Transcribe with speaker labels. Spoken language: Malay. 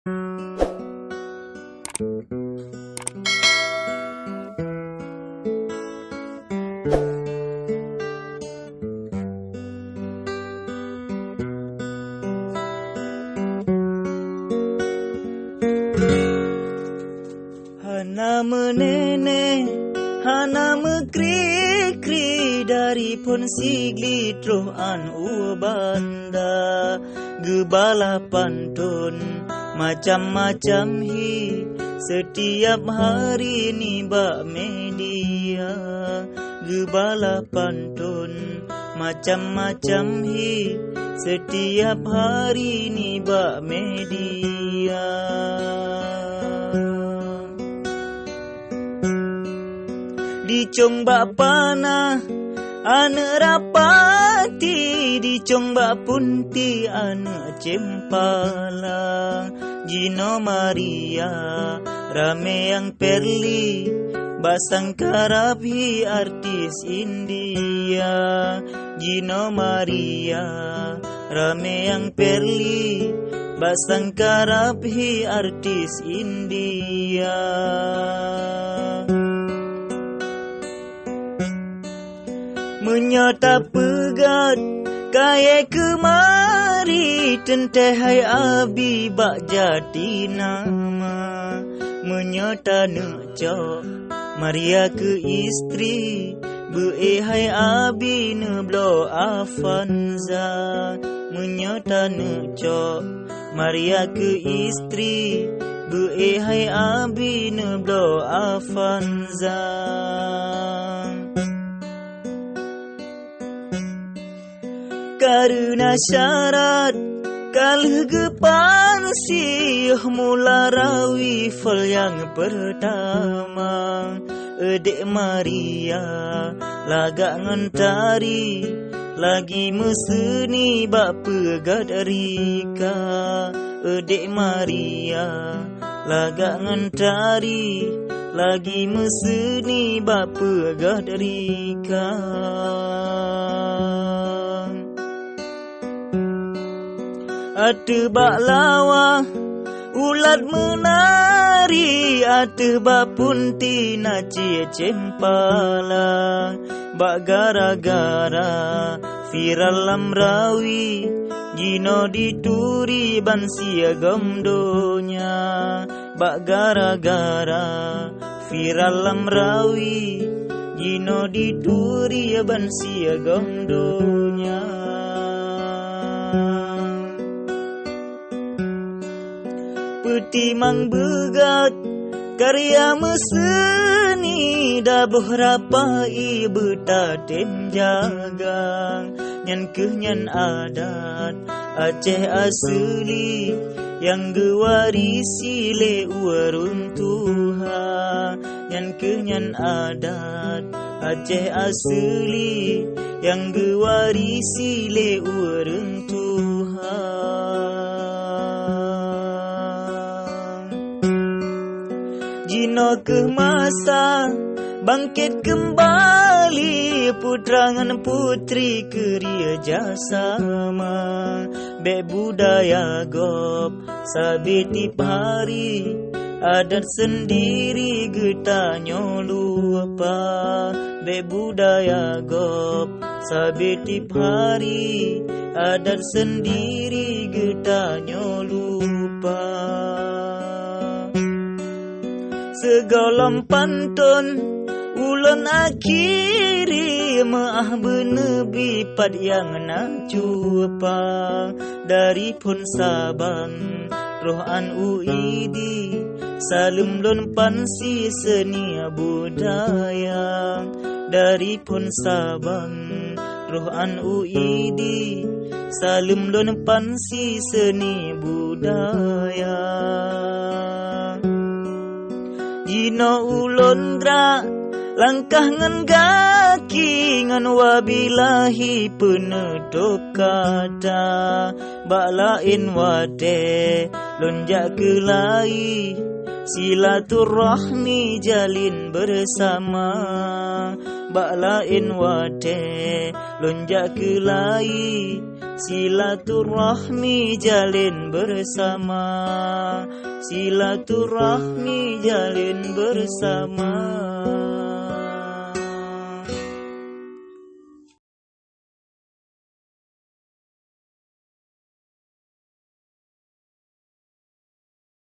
Speaker 1: Hana menene, hana mekri-kri dari pon sigli troh an ubanda. Gebala pantun macam-macam hi setiap hari ni bak media. Gebala pantun macam-macam hi setiap hari ni bak media. Dicong bak panah ane rapati, dicong bak punti ane cempala. Gino Maria rame yang perli basang karabi artis India. Gino Maria rame yang perli basang karabi artis India. Menyata pegat kaya kemari tentehai abi bak jati nama. Menyata necok Maria ke istri beehai abi neblo Avanza. Menyata necok Maria ke istri beehai abi neblo Avanza. Karena syarat kalih gepan sih mula rawi fal yang pertama. Edek Maria lagak ngentari lagi meseni bak pegat Rika. Edek Maria lagak ngentari lagi meseni bak pegat Rika. Ate bak lawa ulat menari, ate bak punti naci cempala. Bak gara-gara viral lamrawi Gino dituri ban siagam donya. Bak gara-gara viral lamrawi Gino dituri ban siagam donya. Peti mang begat karya meseni dabuh rapai betatem jagang. Nyan kenyan adat Aceh asli yang gewarisi le urun Tuhan. Nyan kenyan adat Aceh asli yang gewarisi le urun Tuhan. Gino ke masa bangkit kembali putrangan putri keria jasama. Be budaya gop sabitip hari adat sendiri getanyo lupa. Be budaya gop sabitip hari adat sendiri getanyo lupa. Segolong pantun ulun akhiri maah benebi pad yang nak cupa. Dari pun Sabang rohan uidi salum lon pansi seni budaya. Dari pun Sabang rohan uidi salum lon pansi seni budaya. Gino ulondra langkah ngan gaki ngan wabilahi penutup kata. Bak lain wade lonjak kelai silaturahmi jalin bersama. bak lain wate lonjak ke lai, silaturahmi jalin bersama, silaturahmi jalin bersama.